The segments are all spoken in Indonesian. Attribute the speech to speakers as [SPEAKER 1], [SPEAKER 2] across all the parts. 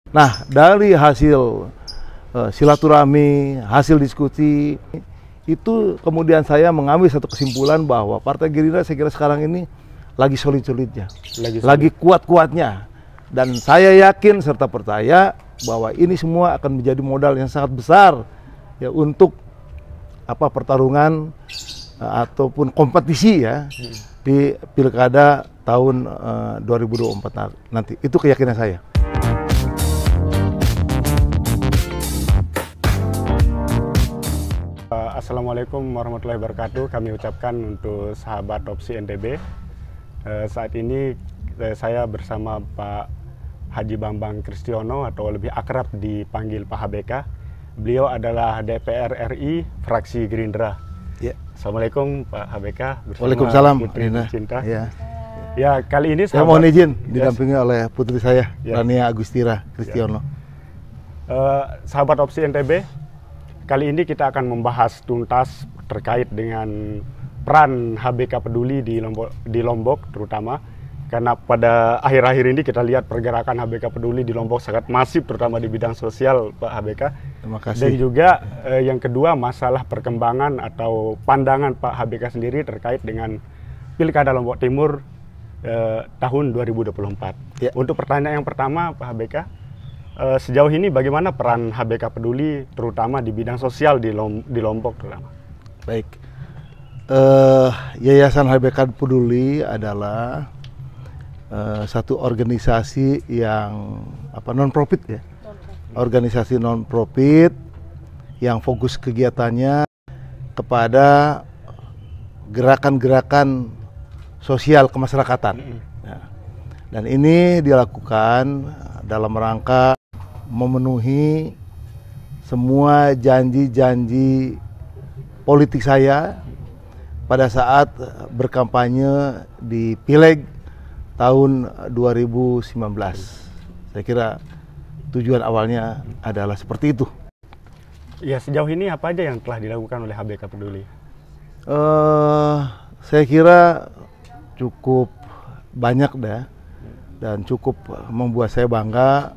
[SPEAKER 1] Nah, dari hasil silaturahmi, hasil diskusi, itu kemudian saya mengambil satu kesimpulan bahwa Partai Gerindra saya kira sekarang ini lagi solid-solidnya, lagi kuat-kuatnya. Dan saya yakin serta percaya bahwa ini semua akan menjadi modal yang sangat besar ya untuk pertarungan ataupun kompetisi ya di Pilkada tahun 2024 nanti. Itu keyakinan saya.
[SPEAKER 2] Assalamualaikum warahmatullahi wabarakatuh. Kami ucapkan untuk sahabat Opsi NTB. Saat ini saya bersama Pak Haji Bambang Kristiono atau lebih akrab dipanggil Pak HBK. Beliau adalah DPR RI fraksi Gerindra.
[SPEAKER 1] Ya.
[SPEAKER 2] Assalamualaikum Pak HBK.
[SPEAKER 1] Waalaikumsalam.
[SPEAKER 2] Putri Cinta.
[SPEAKER 1] Ya.
[SPEAKER 2] Ya, kali ini
[SPEAKER 1] saya mohon izin didampingi oleh putri saya, Rania Agustira Kristiono.
[SPEAKER 2] Sahabat Opsi NTB, kali ini kita akan membahas tuntas terkait dengan peran HBK Peduli di Lombok terutama. Karena pada akhir-akhir ini kita lihat pergerakan HBK Peduli di Lombok sangat masif, terutama di bidang sosial, Pak HBK.
[SPEAKER 1] Terima kasih. Dan
[SPEAKER 2] juga yang kedua, masalah perkembangan atau pandangan Pak HBK sendiri terkait dengan Pilkada Lombok Timur tahun 2024. Ya. Untuk pertanyaan yang pertama, Pak HBK, sejauh ini bagaimana peran HBK Peduli, terutama di bidang sosial di Lombok terutama?
[SPEAKER 1] Baik, Yayasan HBK Peduli adalah satu organisasi yang non-profit ya, organisasi non-profit yang fokus kegiatannya kepada gerakan-gerakan sosial kemasyarakatan. Dan ini dilakukan dalam rangka memenuhi semua janji-janji politik saya pada saat berkampanye di Pileg tahun 2019. Saya kira tujuan awalnya adalah seperti itu.
[SPEAKER 2] Ya, sejauh ini apa aja yang telah dilakukan oleh HBK Peduli?
[SPEAKER 1] Saya kira cukup banyak dan cukup membuat saya bangga.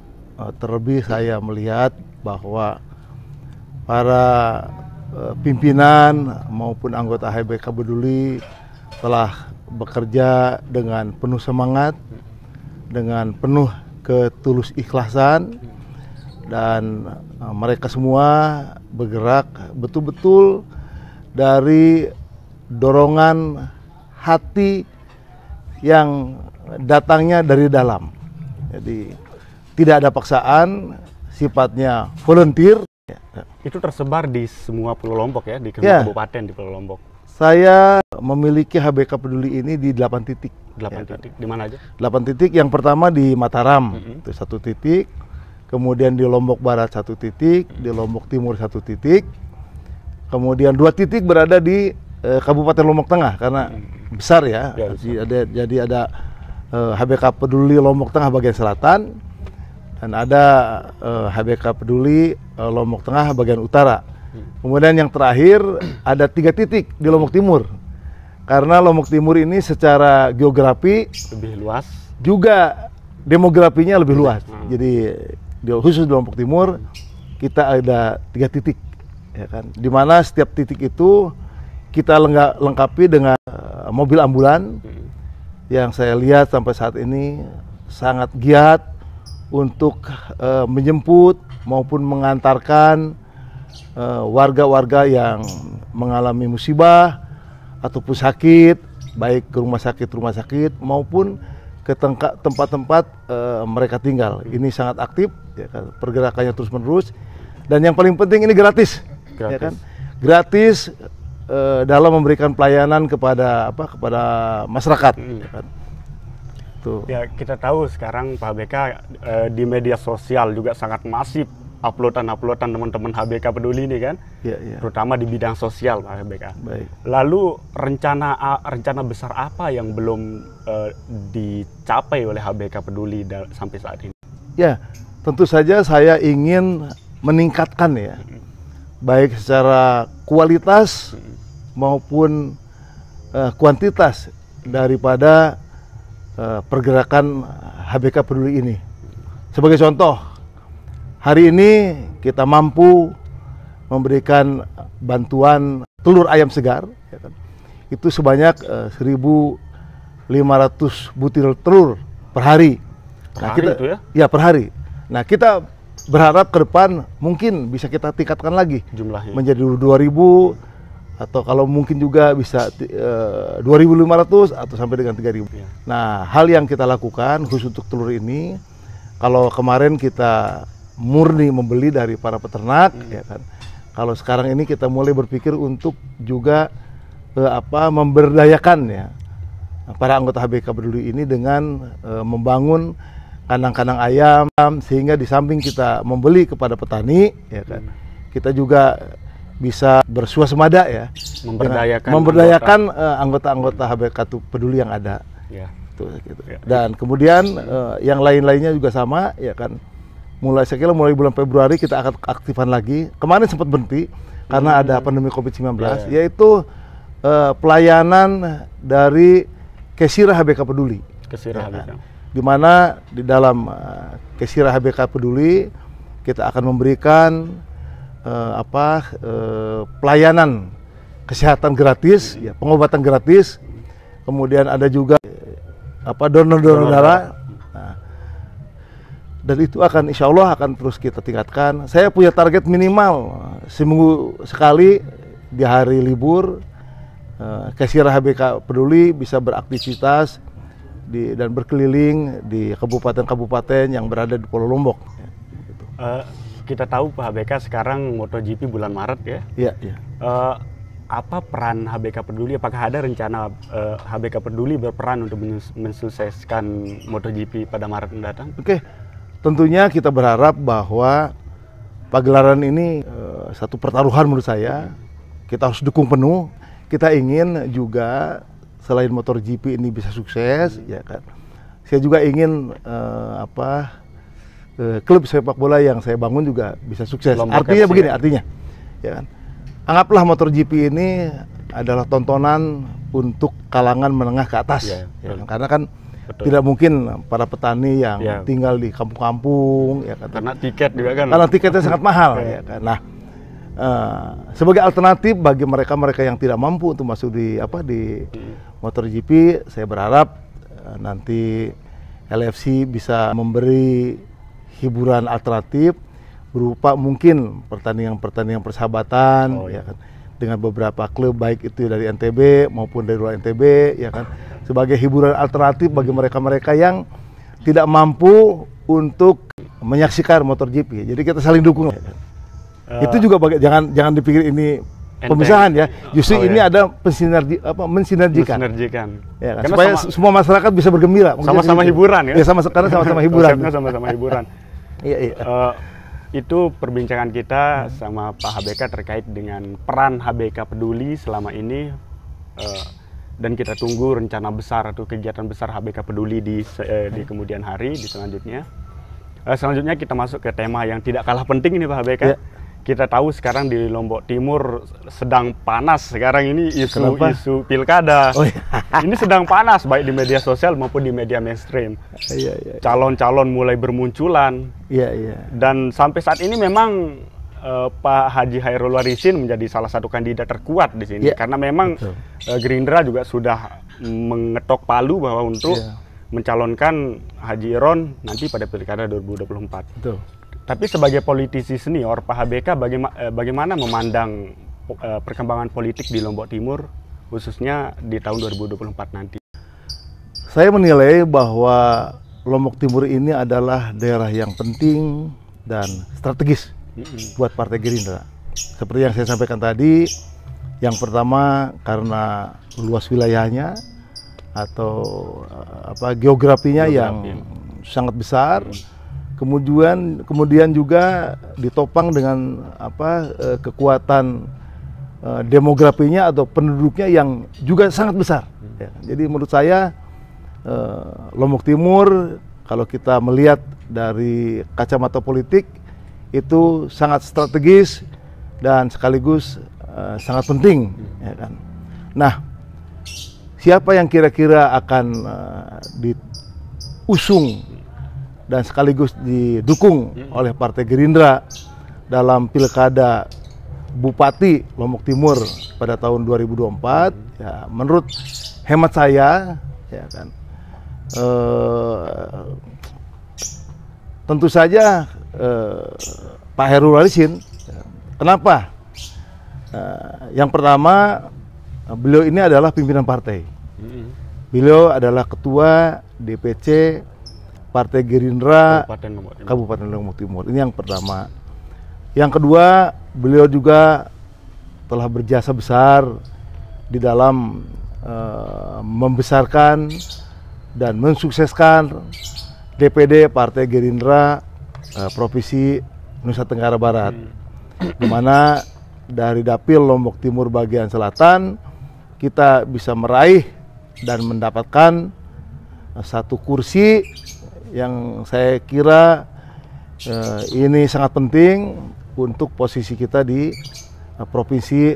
[SPEAKER 1] Terlebih saya melihat bahwa para pimpinan maupun anggota HBK Peduli telah bekerja dengan penuh semangat, dengan penuh ketulus ikhlasan, dan mereka semua bergerak betul-betul dari dorongan hati yang datangnya dari dalam. Jadi tidak ada paksaan, sifatnya volunteer.
[SPEAKER 2] Itu tersebar di semua Pulau Lombok ya, di kabupaten di Pulau Lombok.
[SPEAKER 1] Saya memiliki HBK Peduli ini di 8 titik.
[SPEAKER 2] 8 titik, di mana aja?
[SPEAKER 1] 8 titik, yang pertama di Mataram, itu 1 titik. Kemudian di Lombok Barat 1 titik, di Lombok Timur 1 titik. Kemudian 2 titik berada di Kabupaten Lombok Tengah, karena besar ya. Jadi ada HBK Peduli Lombok Tengah bagian selatan, dan ada HBK Peduli Lombok Tengah bagian utara. Kemudian yang terakhir ada 3 titik di Lombok Timur, karena Lombok Timur ini secara geografi
[SPEAKER 2] lebih luas,
[SPEAKER 1] juga demografinya lebih luas. Jadi khusus di Lombok Timur kita ada 3 titik, ya kan? Dimana setiap titik itu kita lengkapi dengan mobil ambulan yang saya lihat sampai saat ini sangat giat untuk menjemput maupun mengantarkan warga-warga yang mengalami musibah ataupun sakit, baik ke rumah sakit maupun ke tempat-tempat mereka tinggal. Ini sangat aktif, ya kan? Pergerakannya terus-menerus, dan yang paling penting ini gratis. Ya kan? Gratis dalam memberikan pelayanan kepada masyarakat. Ya kan? Tuh.
[SPEAKER 2] Ya, kita tahu sekarang Pak HBK di media sosial juga sangat masif uploadan teman-teman HBK Peduli ini kan, terutama di bidang sosial Pak HBK.
[SPEAKER 1] Baik.
[SPEAKER 2] Lalu rencana besar apa yang belum dicapai oleh HBK Peduli sampai saat ini?
[SPEAKER 1] Ya, tentu saja saya ingin meningkatkan ya, baik secara kualitas maupun kuantitas daripada pergerakan HBK Peduli ini. Sebagai contoh, hari ini kita mampu memberikan bantuan telur ayam segar, ya kan? Itu sebanyak 1.500 butir telur per hari.
[SPEAKER 2] Per hari itu ya?
[SPEAKER 1] Ya, per hari. Nah, kita berharap ke depan mungkin bisa kita tingkatkan lagi
[SPEAKER 2] jumlahnya
[SPEAKER 1] menjadi 2.000, atau kalau mungkin juga bisa 2.500 atau sampai dengan 3.000.
[SPEAKER 2] Ya.
[SPEAKER 1] Nah, hal yang kita lakukan khusus untuk telur ini, kalau kemarin kita murni membeli dari para peternak, ya kan. Kalau sekarang ini kita mulai berpikir untuk juga memberdayakan ya para anggota HBK Peduli ini dengan membangun kandang-kandang ayam, sehingga di samping kita membeli kepada petani, ya kan, kita juga bisa bersuasembada ya, memberdayakan anggota-anggota HBK Peduli yang ada.
[SPEAKER 2] Ya.
[SPEAKER 1] Gitu. Dan kemudian yang lain-lainnya juga sama, ya kan. Mulai bulan Februari kita akan aktifkan lagi. Kemarin sempat berhenti karena ada pandemi COVID-19, yaitu pelayanan dari Kesira HBK Peduli.
[SPEAKER 2] Kesira HBK.
[SPEAKER 1] Di mana di dalam Kesira HBK Peduli kita akan memberikan pelayanan kesehatan gratis, ya, pengobatan gratis. Kemudian ada juga donor darah. Nah, dan itu akan insya Allah akan terus kita tingkatkan. Saya punya target minimal seminggu sekali di hari libur, Kesira HBK Peduli bisa beraktivitas dan berkeliling di kabupaten-kabupaten yang berada di Pulau Lombok.
[SPEAKER 2] Kita tahu Pak HBK sekarang MotoGP bulan Maret ya.
[SPEAKER 1] Iya. Iya.
[SPEAKER 2] Apa peran HBK Peduli? Apakah ada rencana HBK Peduli berperan untuk mensukseskan MotoGP pada Maret mendatang?
[SPEAKER 1] Oke. Tentunya kita berharap bahwa pagelaran ini satu pertaruhan menurut saya. Kita harus dukung penuh. Kita ingin juga selain MotoGP ini bisa sukses, ya kan. Saya juga ingin klub sepak bola yang saya bangun juga bisa sukses. Artinya begini, ya kan. Anggaplah MotoGP ini adalah tontonan untuk kalangan menengah ke atas, ya kan? Karena kan betul, tidak mungkin para petani yang tinggal di kampung-kampung, ya kan.
[SPEAKER 2] Karena tiket juga kan.
[SPEAKER 1] Karena tiketnya sangat mahal, ya kan. Nah, sebagai alternatif bagi mereka yang tidak mampu untuk masuk di MotoGP, saya berharap nanti LFC bisa memberi hiburan alternatif berupa mungkin pertandingan persahabatan, ya kan, dengan beberapa klub baik itu dari NTB maupun dari luar NTB, ya kan, sebagai hiburan alternatif bagi mereka yang tidak mampu untuk menyaksikan MotoGP. Jadi kita saling dukung. Ya kan. Itu juga jangan dipikir ini pemisahan ya. Justru ini ada mensinergikan. Ya kan? Supaya semua masyarakat bisa bergembira.
[SPEAKER 2] Sama-sama hiburan ya.
[SPEAKER 1] Ya karena sama-sama hiburan.
[SPEAKER 2] Sama-sama hiburan.
[SPEAKER 1] Iya.
[SPEAKER 2] Itu perbincangan kita sama Pak HBK terkait dengan peran HBK Peduli selama ini, dan kita tunggu rencana besar atau kegiatan besar HBK Peduli di kemudian hari, di selanjutnya. Selanjutnya kita masuk ke tema yang tidak kalah penting ini Pak HBK. Ya. Kita tahu sekarang di Lombok Timur sedang panas sekarang ini isu pilkada. Oh, iya. Ini sedang panas baik di media sosial maupun di media mainstream. Iya. Calon-calon mulai bermunculan. Iya. Dan sampai saat ini memang Pak Haji Hairul Warisin menjadi salah satu kandidat terkuat di sini. Karena memang Gerindra juga sudah mengetok palu bahwa untuk mencalonkan Haji Iron nanti pada pilkada 2024. Betul. Tapi sebagai politisi senior, Pak HBK bagaimana memandang perkembangan politik di Lombok Timur, khususnya di tahun 2024 nanti?
[SPEAKER 1] Saya menilai bahwa Lombok Timur ini adalah daerah yang penting dan strategis buat Partai Gerindra. Seperti yang saya sampaikan tadi, yang pertama karena luas wilayahnya atau geografinya yang sangat besar. Kemudian juga ditopang dengan kekuatan demografinya atau penduduknya yang juga sangat besar. Ya. Jadi menurut saya Lombok Timur kalau kita melihat dari kacamata politik itu sangat strategis dan sekaligus sangat penting. Ya kan? Nah, siapa yang kira-kira akan diusung dan sekaligus didukung oleh Partai Gerindra dalam Pilkada Bupati Lombok Timur pada tahun 2024, ya menurut hemat saya, ya kan, tentu saja Pak Hairul Warisin. Kenapa? Yang pertama, beliau ini adalah pimpinan partai. Beliau adalah ketua DPC Partai Gerindra Kabupaten Lombok Timur. Ini yang pertama. Yang kedua, beliau juga telah berjasa besar di dalam membesarkan dan mensukseskan DPD Partai Gerindra Provinsi Nusa Tenggara Barat, di mana dari Dapil Lombok Timur bagian selatan kita bisa meraih dan mendapatkan satu kursi yang saya kira ini sangat penting untuk posisi kita di Provinsi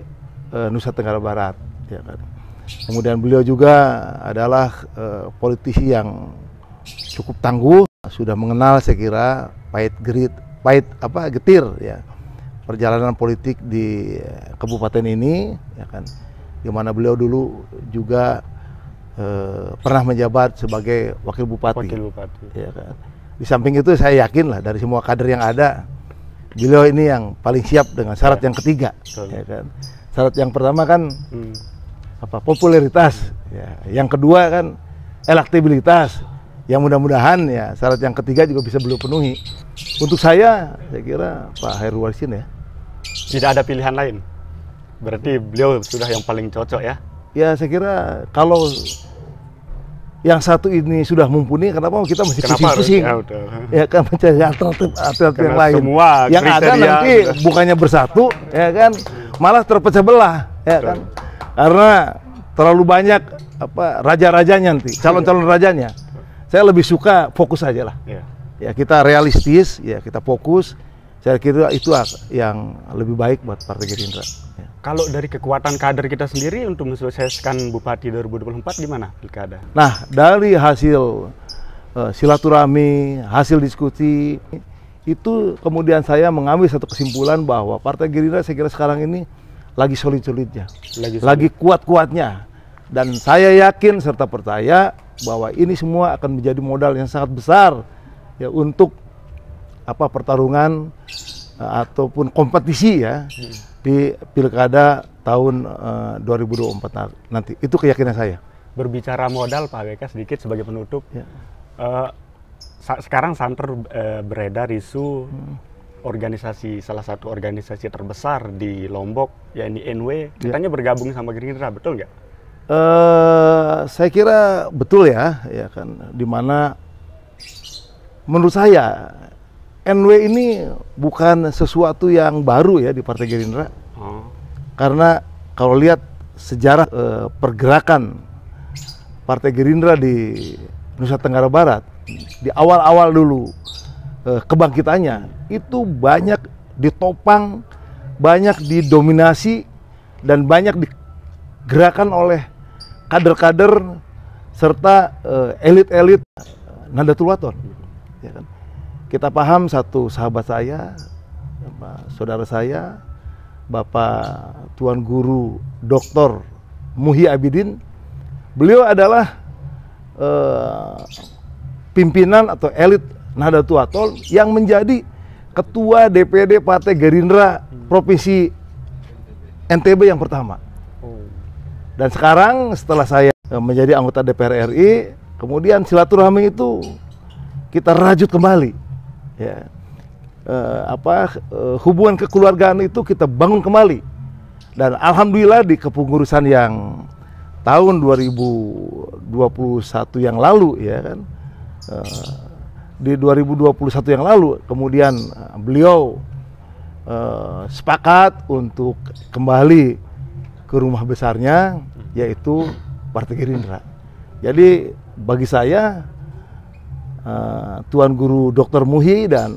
[SPEAKER 1] Nusa Tenggara Barat, ya kan. Kemudian beliau juga adalah politisi yang cukup tangguh, sudah mengenal saya kira getir ya perjalanan politik di kabupaten ini, ya kan, di mana beliau dulu juga pernah menjabat sebagai wakil bupati. Ya kan. Di samping itu saya yakin lah dari semua kader yang ada, beliau ini yang paling siap dengan syarat yang ketiga. Ya kan. Syarat yang pertama kan popularitas, ya. Yang kedua kan elektabilitas. Yang mudah-mudahan ya syarat yang ketiga juga bisa beliau penuhi. Untuk saya kira Pak Hairul Warisin ya.
[SPEAKER 2] Tidak ada pilihan lain. Berarti beliau sudah yang paling cocok ya?
[SPEAKER 1] Ya saya kira kalau yang satu ini sudah mumpuni, kenapa kita mesti pusing-pusing? Ya kan, mencari alternatif yang lain. Semua yang ada nanti sudah bukannya bersatu, ya kan, malah terpecah belah, ya kan? Karena terlalu banyak raja-rajanya nanti, calon-calon rajanya. Saya lebih suka fokus aja lah. Ya kita realistis, ya kita fokus. Saya kira itu yang lebih baik buat Partai Gerindra. Ya.
[SPEAKER 2] Kalau dari kekuatan kader kita sendiri untuk mensukseskan Bupati 2024 gimana pilkada?
[SPEAKER 1] Nah, dari hasil silaturahmi, hasil diskusi, itu kemudian saya mengambil satu kesimpulan bahwa Partai Gerindra saya kira sekarang ini lagi solid-solidnya, lagi kuat-kuatnya. Dan saya yakin serta percaya bahwa ini semua akan menjadi modal yang sangat besar ya untuk pertarungan ataupun kompetisi ya di pilkada tahun 2024 nanti. Itu keyakinan saya.
[SPEAKER 2] Berbicara modal Pak BK sedikit sebagai penutup. Ya. Sekarang santer beredar isu organisasi, salah satu organisasi terbesar di Lombok yakni NW katanya bergabung sama Gerindra, betul nggak?
[SPEAKER 1] Saya kira betul ya kan, dimana menurut saya NW ini bukan sesuatu yang baru ya di Partai Gerindra. Karena kalau lihat sejarah pergerakan Partai Gerindra di Nusa Tenggara Barat di awal-awal dulu kebangkitannya itu banyak ditopang, banyak didominasi dan banyak digerakkan oleh kader-kader serta elit-elit Nahdlatul Wathon, ya kan. Kita paham satu sahabat saya, saudara saya, Bapak Tuan Guru Dr. Muhyi Abidin. Beliau adalah pimpinan atau elit Nahdlatul Wathon yang menjadi ketua DPD Partai Gerindra Provinsi NTB yang pertama. Dan sekarang setelah saya menjadi anggota DPR RI, kemudian silaturahmi itu kita rajut kembali, ya. Hubungan kekeluargaan itu kita bangun kembali. Dan alhamdulillah di kepengurusan yang tahun 2021 yang lalu, ya kan, di 2021 yang lalu, kemudian beliau sepakat untuk kembali ke rumah besarnya, yaitu Partai Gerindra. Jadi bagi saya Tuan Guru Dr. Muhyi dan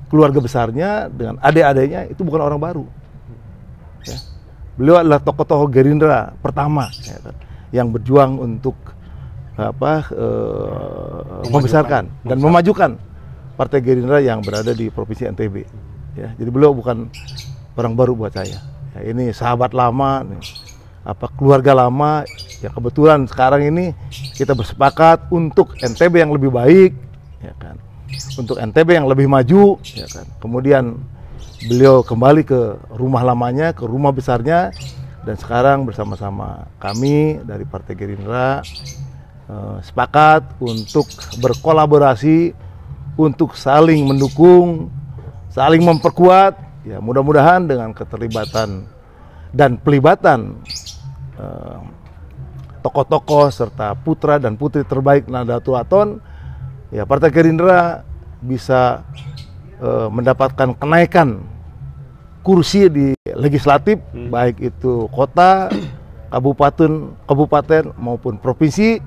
[SPEAKER 1] keluarga besarnya dengan adik-adiknya itu bukan orang baru. Ya. Beliau adalah tokoh-tokoh Gerindra pertama, ya kan, yang berjuang untuk membesarkan dan memajukan Partai Gerindra yang berada di Provinsi NTB. Ya, jadi beliau bukan orang baru buat saya. Ya, ini sahabat lama, nih, keluarga lama. Ya kebetulan sekarang ini kita bersepakat untuk NTB yang lebih baik, ya kan? Untuk NTB yang lebih maju, ya kan? Kemudian beliau kembali ke rumah lamanya, ke rumah besarnya, dan sekarang bersama-sama kami dari Partai Gerindra sepakat untuk berkolaborasi, untuk saling mendukung, saling memperkuat. Ya, mudah-mudahan dengan keterlibatan dan pelibatan tokoh-tokoh serta putra dan putri terbaik Nahdlatul Wathon, ya Partai Gerindra bisa mendapatkan kenaikan kursi di legislatif, baik itu kota, kabupaten maupun provinsi,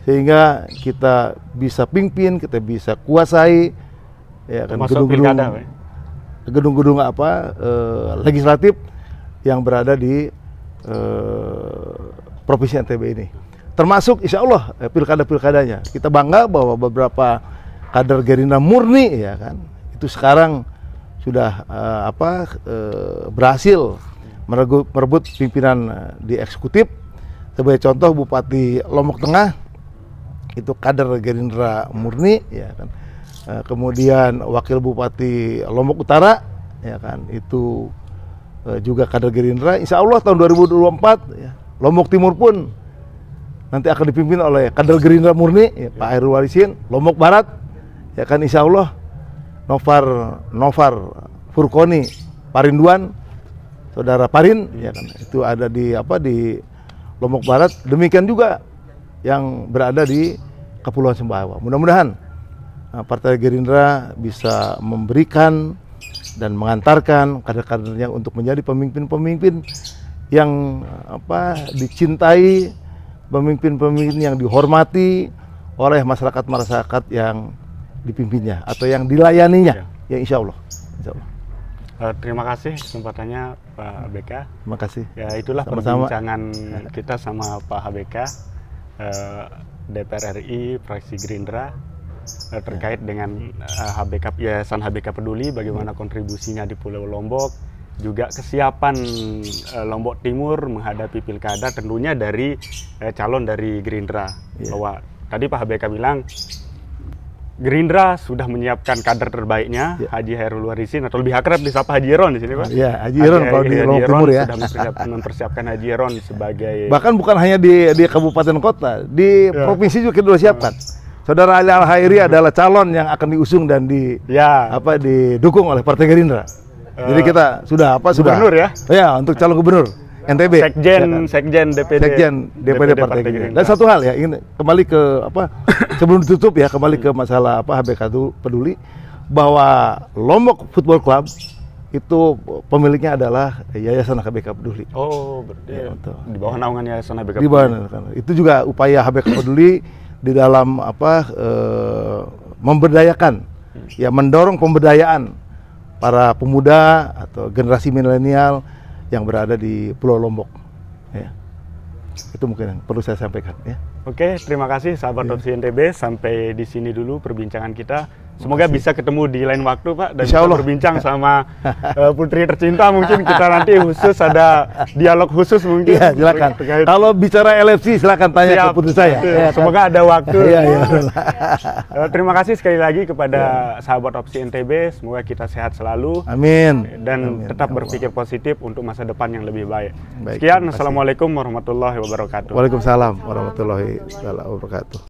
[SPEAKER 1] sehingga kita bisa pimpin, kita bisa kuasai, ya kan, gedung-gedung legislatif yang berada di Provinsi NTB ini. Termasuk insya Allah pilkada-pilkadanya. Kita bangga bahwa beberapa kader Gerindra murni, ya kan, itu sekarang sudah berhasil merebut pimpinan di eksekutif. Sebagai contoh Bupati Lombok Tengah itu kader Gerindra murni, ya kan. Kemudian Wakil Bupati Lombok Utara, ya kan, itu juga kader Gerindra. Insya Allah tahun 2024 ya, Lombok Timur pun nanti akan dipimpin oleh kader Gerindra murni, ya, Pak Hairul Warisin. Lombok Barat, ya kan, insya Allah Novar Furkoni Parinduan, saudara Parin, ya kan, itu ada di Lombok Barat. Demikian juga yang berada di Kepulauan Sumbawa. Mudah-mudahan Partai Gerindra bisa memberikan dan mengantarkan kader-kadernya untuk menjadi pemimpin-pemimpin yang dicintai, pemimpin-pemimpin yang dihormati oleh masyarakat-masyarakat yang dipimpinnya atau yang dilayaninya, ya insya Allah.
[SPEAKER 2] Terima kasih kesempatannya Pak HBK.
[SPEAKER 1] Terima kasih.
[SPEAKER 2] Ya itulah perbincangan kita sama Pak HBK, DPR RI fraksi Gerindra, terkait dengan Yayasan HBK Peduli, bagaimana kontribusinya di Pulau Lombok, juga kesiapan Lombok Timur menghadapi pilkada, tentunya dari calon dari Gerindra. Bahwa tadi Pak HBK bilang Gerindra sudah menyiapkan kader terbaiknya, Haji Hairul Warisin, atau lebih akrab disapa Haji Eron di sini, Pak.
[SPEAKER 1] Iya, Haji Eron kalau di Lombok Timur, ya.
[SPEAKER 2] Sudah mempersiapkan Haji Eron sebagai,
[SPEAKER 1] bahkan bukan hanya di kabupaten kota, di provinsi juga kita sudah siapkan. Saudara Ali Al-Hairi adalah calon yang akan diusung dan didukung oleh Partai Gerindra. Jadi kita sudah
[SPEAKER 2] gubernur, ya?
[SPEAKER 1] Ya, untuk calon gubernur NTB.
[SPEAKER 2] Sekjen DPD
[SPEAKER 1] Partai Gerindra. Dan satu hal, ya, ingin kembali ke sebelum ditutup, ya, kembali ke masalah HBK Peduli, bahwa Lombok Football Club itu pemiliknya adalah Yayasan HBK Peduli.
[SPEAKER 2] Oh, berarti di bawah naungan Yayasan HBK Peduli.
[SPEAKER 1] Di bawah, itu juga upaya HBK Peduli di dalam memberdayakan, ya, mendorong pemberdayaan para pemuda atau generasi milenial yang berada di Pulau Lombok, ya. Itu mungkin yang perlu saya sampaikan, ya.
[SPEAKER 2] Oke, terima kasih sahabat Opsi NTB. Sampai di sini dulu perbincangan kita. Semoga bisa ketemu di lain waktu, Pak, dan bisa berbincang sama putri tercinta. Mungkin kita nanti khusus ada dialog khusus mungkin.
[SPEAKER 1] Ya, silakan. Kalau bicara LFC silakan tanya ke putri saya.
[SPEAKER 2] Semoga ada waktu. Terima kasih sekali lagi kepada sahabat Opsi NTB. Semoga kita sehat selalu.
[SPEAKER 1] Amin.
[SPEAKER 2] Dan tetap berpikir positif untuk masa depan yang lebih baik. Sekian, assalamualaikum warahmatullahi wabarakatuh.
[SPEAKER 1] Waalaikumsalam warahmatullahi wabarakatuh.